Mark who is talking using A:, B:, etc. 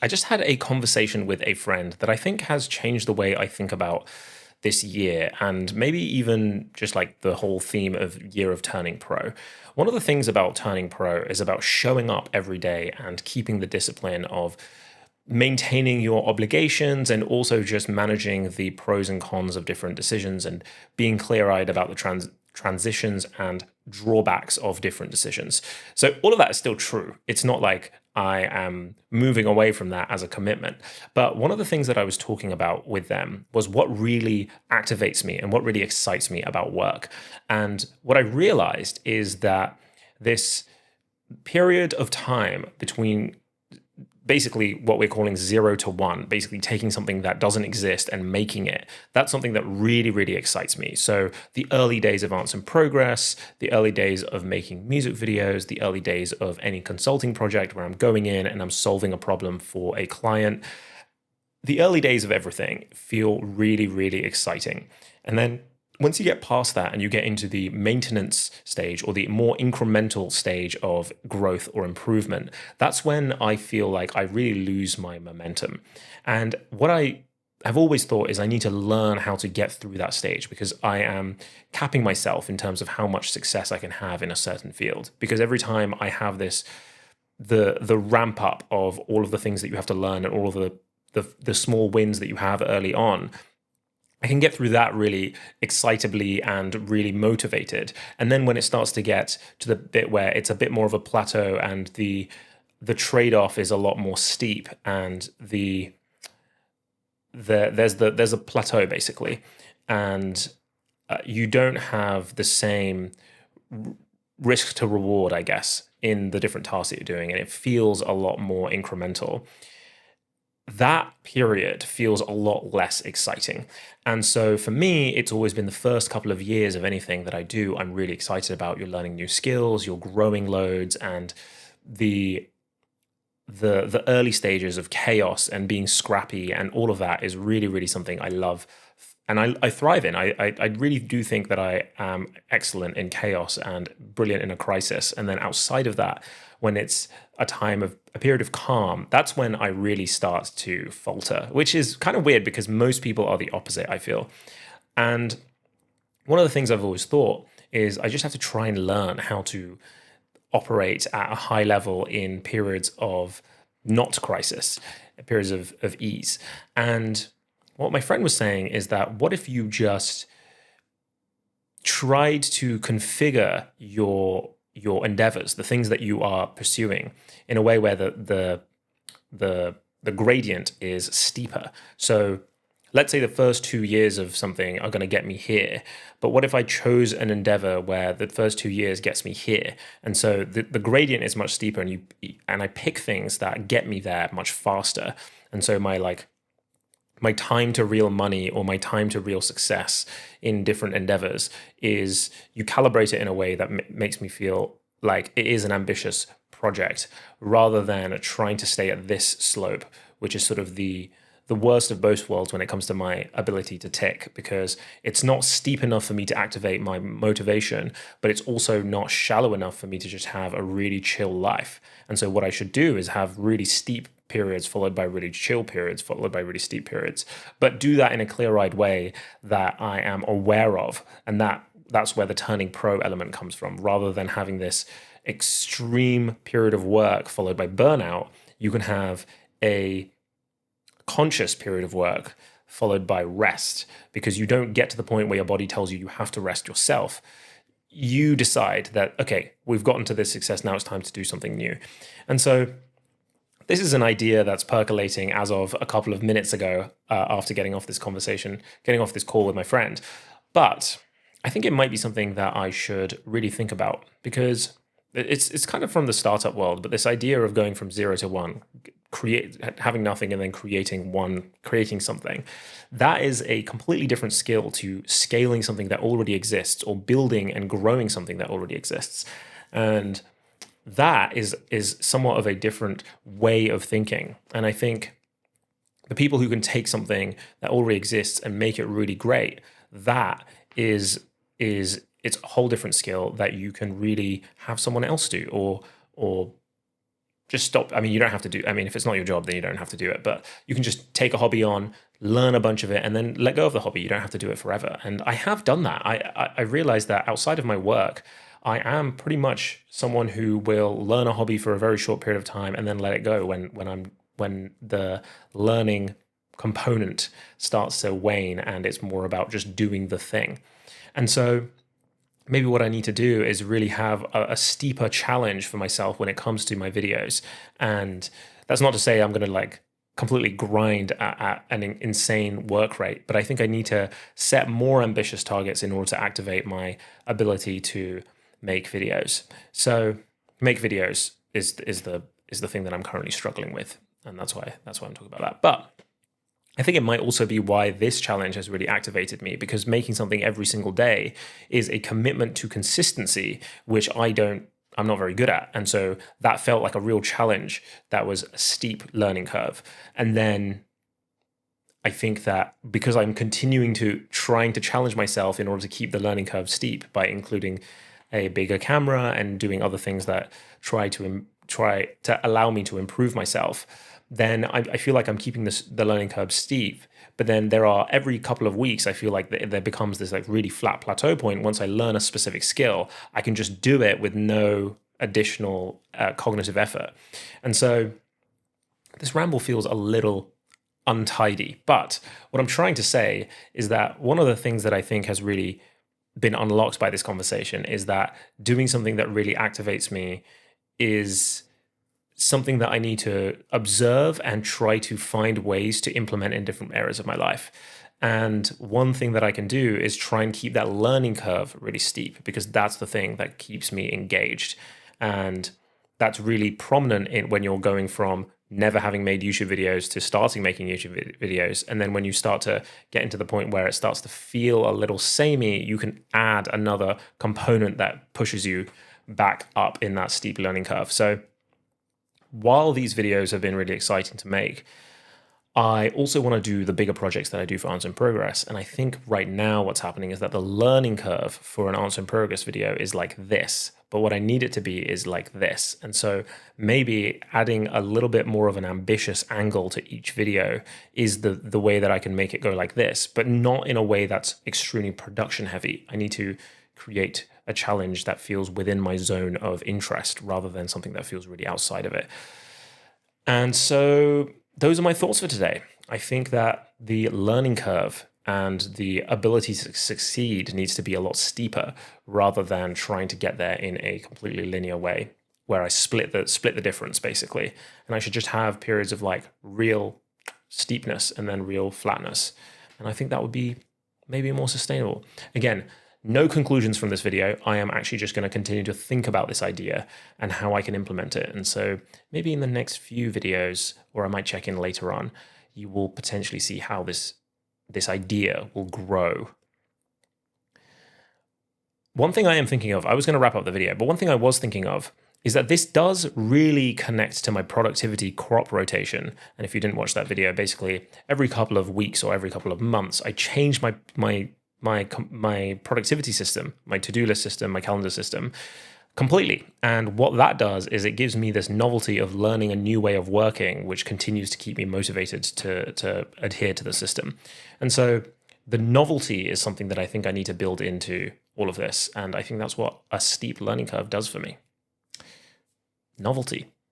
A: I just had a conversation with a friend that I think has changed the way I think about this year and maybe even just like the whole theme of year of turning pro. One of the things about turning pro is about showing up every day and keeping the discipline of maintaining your obligations and also just managing the pros and cons of different decisions and being clear-eyed about the transitions and drawbacks of different decisions. So all of that is still true. It's not like I am moving away from that as a commitment. But one of the things that I was talking about with them was what really activates me and what really excites me about work. And what I realized is that this period of time between basically what we're calling 0 to 1, basically taking something that doesn't exist and making it. That's something that really, really excites me. So the early days of Arts in Progress, the early days of making music videos, the early days of any consulting project where I'm going in and I'm solving a problem for a client, the early days of everything feel really, really exciting. And then once you get past that and you get into the maintenance stage or the more incremental stage of growth or improvement, that's when I feel like I really lose my momentum. And what I have always thought is I need to learn how to get through that stage because I am capping myself in terms of how much success I can have in a certain field. Because every time I have this, the ramp up of all of the things that you have to learn and all of the small wins that you have early on, I can get through that really excitably and really motivated. And then when it starts to get to the bit where it's a bit more of a plateau and the trade-off is a lot more steep and there's a plateau basically, and you don't have the same risk to reward, I guess, in the different tasks that you're doing, and it feels a lot more incremental. That period feels a lot less exciting. And so for me, it's always been the first couple of years of anything that I do, I'm really excited about. You're learning new skills, you're growing loads, and the the early stages of chaos and being scrappy and all of that is really, really something I love and I thrive in. I really do think that I am excellent in chaos and brilliant in a crisis. And then outside of that, when it's a period of calm, that's when I really start to falter, which is kind of weird because most people are the opposite, I feel. And one of the things I've always thought is I just have to try and learn how to operate at a high level in periods of not crisis, periods of ease. And what my friend was saying is that what if you just tried to configure your endeavors, the things that you are pursuing, in a way where the gradient is steeper. So let's say the first 2 years of something are going to get me here, but what if I chose an endeavor where the first 2 years gets me here? And so the gradient is much steeper, and I pick things that get me there much faster. And so my time to real money or my time to real success in different endeavors is, you calibrate it in a way that makes me feel like it is an ambitious project rather than trying to stay at this slope, which is sort of the worst of both worlds when it comes to my ability to tick, because it's not steep enough for me to activate my motivation, but it's also not shallow enough for me to just have a really chill life. And so what I should do is have really steep periods followed by really chill periods followed by really steep periods, but do that in a clear-eyed way that I am aware of. And that's where the turning pro element comes from. Rather than having this extreme period of work followed by burnout, you can have a conscious period of work followed by rest, because you don't get to the point where your body tells you you have to rest yourself. You decide that, okay, we've gotten to this success, now it's time to do something new. And so this is an idea that's percolating as of a couple of minutes ago, after getting off this call with my friend. But I think it might be something that I should really think about, because it's kind of from the startup world, but this idea of going from 0 to 1, having nothing and then creating something, that is a completely different skill to scaling something that already exists or building and growing something that already exists. And that is somewhat of a different way of thinking. And I think the people who can take something that already exists and make it really great, that is it's a whole different skill that you can really have someone else do, or just stop. I mean, you don't have to do, I mean, if it's not your job, then you don't have to do it, but you can just take a hobby on, learn a bunch of it, and then let go of the hobby. You don't have to do it forever. And I have done that. I realized that outside of my work, I am pretty much someone who will learn a hobby for a very short period of time and then let it go when the learning component starts to wane and it's more about just doing the thing. And so maybe what I need to do is really have a steeper challenge for myself when it comes to my videos. And that's not to say I'm going to like completely grind at an insane work rate, but I think I need to set more ambitious targets in order to activate my ability to make videos. So make videos is the thing that I'm currently struggling with, and that's why I'm talking about that. But I think it might also be why this challenge has really activated me, because making something every single day is a commitment to consistency, which I'm not very good at. And so that felt like a real challenge. That was a steep learning curve. And then I think that because I'm continuing to trying to challenge myself in order to keep the learning curve steep by including a bigger camera and doing other things that try to allow me to improve myself, then I feel like I'm keeping the learning curve steep. But then every couple of weeks, I feel like there becomes this like really flat plateau point. Once I learn a specific skill, I can just do it with no additional cognitive effort. And so this ramble feels a little untidy. But what I'm trying to say is that one of the things that I think has really been unlocked by this conversation is that doing something that really activates me is something that I need to observe and try to find ways to implement in different areas of my life. And one thing that I can do is try and keep that learning curve really steep, because that's the thing that keeps me engaged. And that's really prominent when you're going from never having made YouTube videos to starting making YouTube videos. And then when you start to get into the point where it starts to feel a little samey, you can add another component that pushes you back up in that steep learning curve. So while these videos have been really exciting to make, I also want to do the bigger projects that I do for Answer in Progress. And I think right now what's happening is that the learning curve for an Answer in Progress video is like this, but what I need it to be is like this. And so maybe adding a little bit more of an ambitious angle to each video is the way that I can make it go like this, but not in a way that's extremely production heavy. I need to create a challenge that feels within my zone of interest rather than something that feels really outside of it. And so those are my thoughts for today. I think that the learning curve and the ability to succeed needs to be a lot steeper rather than trying to get there in a completely linear way where I split the difference basically. And I should just have periods of like real steepness and then real flatness. And I think that would be maybe more sustainable. Again, no conclusions from this video. I am actually just going to continue to think about this idea and how I can implement it. And so maybe in the next few videos, or I might check in later on, you will potentially see how this idea will grow. One thing I am thinking of, I was going to wrap up the video, but one thing I was thinking of is that this does really connect to my productivity crop rotation. And if you didn't watch that video, basically every couple of weeks or every couple of months, I change my productivity system, my to-do list system, my calendar system completely. And what that does is it gives me this novelty of learning a new way of working, which continues to keep me motivated to adhere to the system. And so the novelty is something that I think I need to build into all of this. And I think that's what a steep learning curve does for me. Novelty.